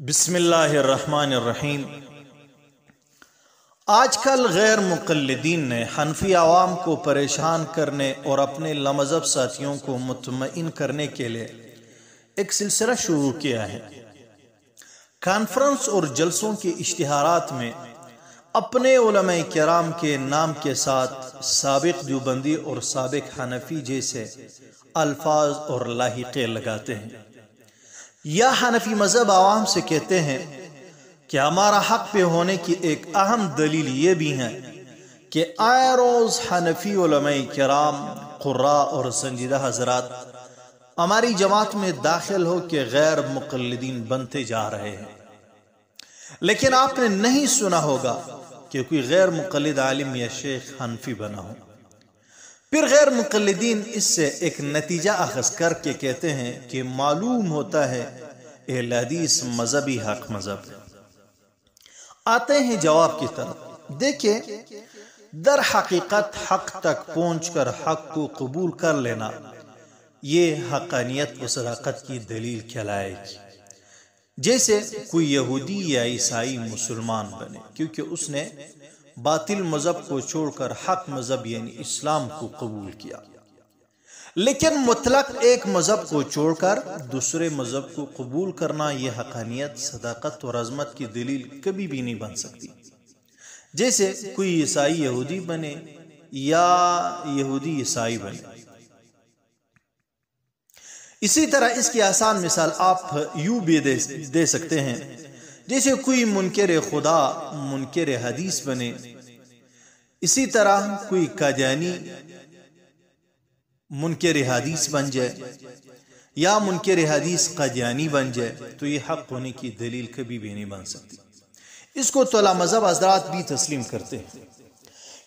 بسم اللہ الرحمن الرحیم۔ آج کل غیر مقلدین نے حنفی عوام کو پریشان کرنے اور اپنے لامذہب ساتھیوں کو مطمئن کرنے کے لیے ایک سلسلہ شروع کیا ہے۔ کانفرنس اور جلسوں کے اشتہارات میں اپنے علماء کرام کے نام کے ساتھ سابق دیوبندی اور سابق حنفی جیسے الفاظ اور لاحقے لگاتے ہیں، یا حنفی مذہب عوام سے کہتے ہیں کہ ہمارا حق پہ ہونے کی ایک اہم دلیل یہ بھی ہے کہ آئے روز حنفی علماء کرام، قراء اور سنجیدہ حضرات ہماری جماعت میں داخل ہو کے غیر مقلدین بنتے جا رہے ہیں۔ لیکن آپ نے نہیں سنا ہوگا کہ کوئی غیر مقلد عالم یا شیخ حنفی بنا ہو۔ پھر غیر مقلدین اس سے ایک نتیجہ اخذ کر کے کہتے ہیں کہ معلوم ہوتا ہے اہل حدیث مذہبی حق مذہب ہے۔ آتے ہیں جواب کی طرف۔ دیکھیں، در حقیقت حق تک پہنچ کر حق کو قبول کر لینا یہ حقانیت و صداقت کی دلیل کہلائے گی۔ جیسے کوئی یہودی یا عیسائی مسلمان بنے کیونکہ اس نے باطل مذہب کو چھوڑ کر حق مذہب یعنی اسلام کو قبول کیا، لیکن مطلق ایک مذہب کو چھوڑ کر دوسرے مذہب کو قبول کرنا یہ حقانیت، صداقت اور عظمت کی دلیل کبھی بھی نہیں بن سکتی۔ جیسے کوئی عیسائی یہودی بنے یا یہودی عیسائی بنے۔ اسی طرح اس کی آسان مثال آپ یوں بھی دے سکتے ہیں، جیسے کوئی منکر خدا منکر حدیث بنے، اسی طرح کوئی قادیانی منکر حدیث بن جائے یا منکر حدیث قادیانی بن جائے، تو یہ حق ہونے کی دلیل کبھی بھی نہیں بن سکتی۔ اس کو طلباء مذہب حضرات بھی تسلیم کرتے ہیں۔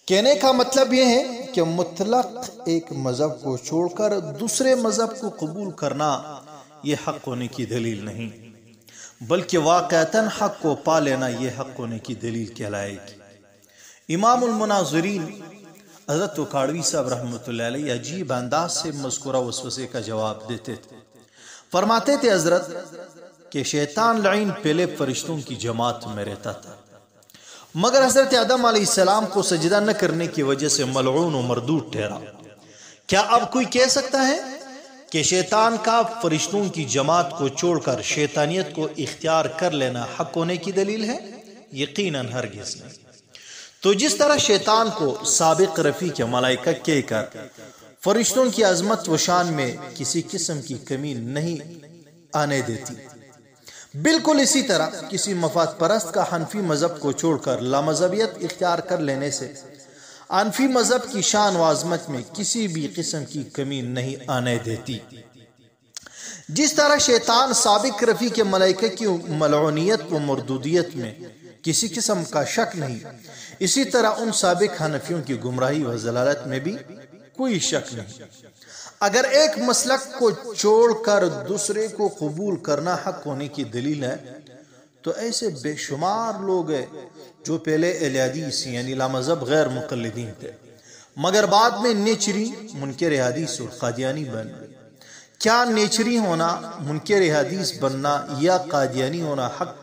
کہنے کا مطلب یہ ہے کہ مطلق ایک مذہب کو چھوڑ کر دوسرے مذہب کو قبول کرنا یہ حق ہونے کی دلیل نہیں، بلکہ واقعتاً حق کو پا لینا یہ حق ہونے کی دلیل کہلائے گی۔ امام المناظرین حضرت اکاڑوی صاحب رحمۃ اللہ علیہ عجیب انداز سے مذکورہ وسوسے کا جواب دیتے تھے۔ فرماتے تھے حضرت کہ شیطان لعین پہلے فرشتوں کی جماعت میں رہتا تھا، مگر حضرت آدم علیہ السلام کو سجدہ نہ کرنے کی وجہ سے ملعون و مردود ٹھہرا۔ کیا اب کوئی کہہ سکتا ہے کہ شیطان کا فرشتوں کی جماعت کو چھوڑ کر شیطانیت کو اختیار کر لینا حق ہونے کی دلیل ہے؟ یقیناً ہرگز نہیں۔ تو جس طرح شیطان کو سابق رفیع کے ملائکہ کہہ کر فرشتوں کی عظمت و شان میں کسی قسم کی کمی نہیں آنے دیتی، بالکل اسی طرح کسی مفاد پرست کا حنفی مذہب کو چھوڑ کر لامذہبیت اختیار کر لینے سے حنفی مذہب کی شان و عظمت میں کسی بھی قسم کی کمی نہیں آنے دیتی۔ جس طرح شیطان سابق رفیع کے ملائکہ کی ملعونیت و مردودیت میں کسی قسم کا شک نہیں، اسی طرح ان سابق حنفیوں کی گمراہی و ضلالت میں بھی کوئی شک نہیں۔ اگر ایک مسلک کو چھوڑ کر دوسرے کو قبول کرنا حق ہونے کی دلیل ہے، تو ایسے بے شمار لوگ ہیں جو پہلے اہل حدیث یعنی لامذہب غیر مقلدین تھے، مگر بعد میں نیچری منکر حدیث اور قادیانی بن گئے۔ کیا نیچری ہونا، منکر حدیث بننا یا قادیانی ہونا حق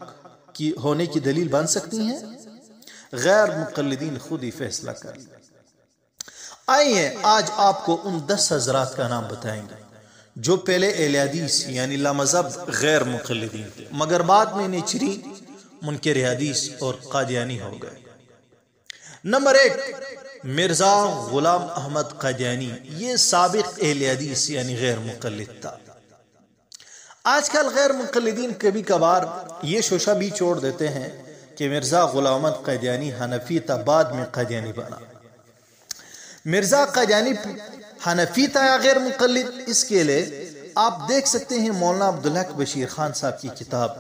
کی ہونے کی دلیل بن سکتی ہیں؟ غیر مقلدین خود ہی فیصلہ کر لیں۔ آئیے آج آپ کو ان 10 حضرات کا نام بتائیں گے جو پہلے اہل حدیث یعنی لامذہب غیر مقلدین تھے، مگر بعد میں نیچری منکر حدیث اور قادیانی ہو گئے۔ نمبر 1، مرزا غلام احمد قادیانی۔ یہ سابق اہل حدیث یعنی غیر مقلد تھا۔ آج کل غیر مقلدین کبھی کبھار یہ شوشہ بھی چھوڑ دیتے ہیں کہ مرزا غلام احمد قادیانی حنفی تھا، بعد میں قادیانی بنا۔ مرزا قادیانی حنفی تھا یا غیر مقلد؟ اس کے لیے آپ دیکھ سکتے ہیں مولانا عبدالحق بشیر خان صاحب کی کتاب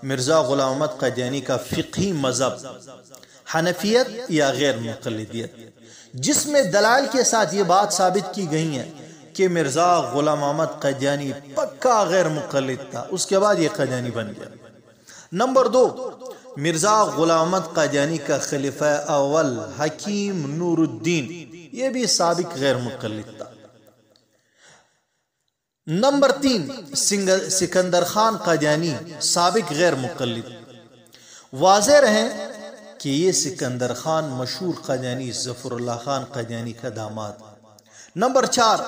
مرزا غلام احمد قادیانی کا فقہی مذہب، حنفیت یا غیر مقلدیت، جس میں دلائل کے ساتھ یہ بات ثابت کی گئی ہے کہ مرزا غلام احمد قادیانی پکا غیر مقلد تھا، اس کے بعد یہ قادیانی بن گیا۔ نمبر 2، مرزا غلام احمد قادیانی کا خلیفہ اول حکیم نور الدین، یہ بھی سابق غیر مقلد تھا۔ نمبر 3 سکندر خان قادیانی سابق غیر مقلد۔ واضح رہیں کہ یہ سکندر خان مشہور قادیانی ظفر اللہ خان قادیانی کا داماد۔ نمبر 4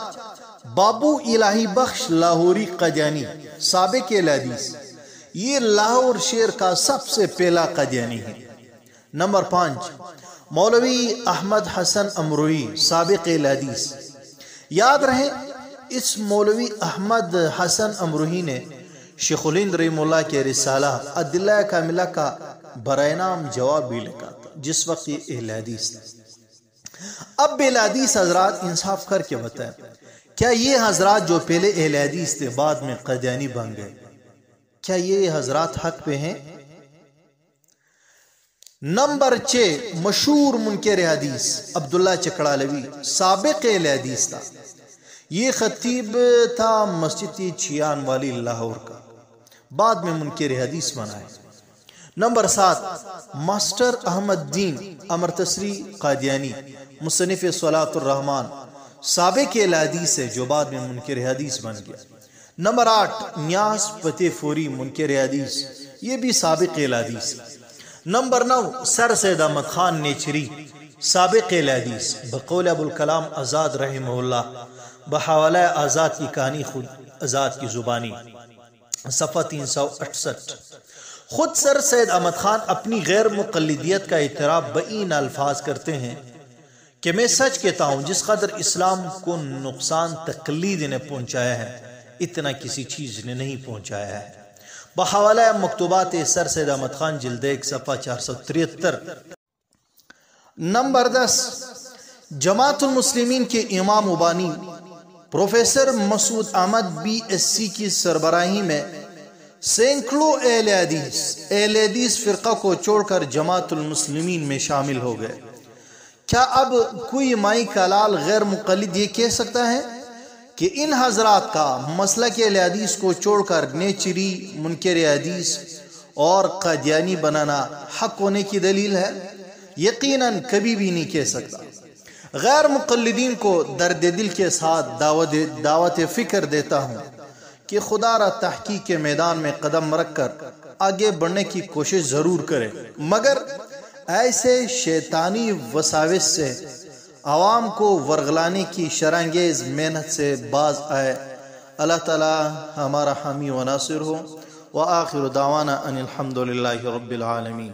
بابو الہی بخش لاہوری قادیانی سابق اہل حدیث، یہ لاہور شہر کا سب سے پہلا قادیانی ہے۔ نمبر 5 مولوی احمد حسن امروہی سابق اہل حدیث۔ یاد رہیں اس مولوی احمد حسن امروہی نے شیخ الہند رحمہ اللہ کے رسالہ ادلہ کاملہ کا برائے نام جواب بھی لکھا تھا، جس وقت یہ اہل حدیث تھا۔ اب اہل حدیث حضرات انصاف کر کے بتائیں، کیا یہ حضرات جو پہلے اہل حدیث تھے بعد میں قادیانی بن گئے، کیا یہ حضرات حق پہ ہیں؟ نمبر 6 مشہور منکر حدیث عبداللہ چکڑالوی سابق اہل حدیث تھا، یہ خطیب تھا مسجد چیان والی لاہور کا، بعد میں منکر حدیث بنا ہے۔ نمبر 7 ماسٹر احمد دین امرتسری قادیانی مصنف صلاۃ الرحمن سابق اہل حدیث ہے جو بعد میں منکر حدیث بن گیا۔ نمبر 8 نیاز فتح فوری منکر حدیث، یہ بھی سابق اہل حدیث۔ نمبر 9 سر سید احمد خان نیچری سابق اہل حدیث، بقول ابوالکلام آزاد رحمہ اللہ، بحوالہ آزاد کی کہانی خود آزاد کی زبانی، صفحہ 368۔ خود سر سید احمد خان اپنی غیر مقلدیت کا اعتراف بین الفاظ کرتے ہیں کہ میں سچ کہتا ہوں جس قدر اسلام کو نقصان تقلید نے پہنچایا ہے اتنا کسی چیز نے نہیں پہنچایا ہے۔ بحوالہ مکتوبات سر سید احمد خان جلد 1 صفحہ 473۔ نمبر 10 جماعت المسلمین کے امام و بانی پروفیسر مسعود احمد BSc کی سربراہی میں سینکڑوں اہل حدیث فرقہ کو چھوڑ کر جماعت المسلمین میں شامل ہو گئے۔ کیا اب کوئی مائی کلال غیر مقلد یہ کہہ سکتا ہے کہ ان حضرات کا مسلک اہل حدیث کو چھوڑ کر نیچری منکر حدیث اور قادیانی بنانا حق ہونے کی دلیل ہے؟ یقیناً کبھی بھی نہیں کہہ سکتا۔ غیر مقلدین کو درد دل کے ساتھ دعوت فکر دیتا ہوں کہ خدا را تحقیق کے میدان میں قدم رکھ کر آگے بڑھنے کی کوشش ضرور کرے، مگر ایسے شیطانی وساوس سے عوام کو ورغلانے کی شرانگیز محنت سے باز آئے۔ اللہ تعالی ہمارا حامی و ناصر ہو۔ وآخر دعوانا ان الحمد للہ رب العالمین۔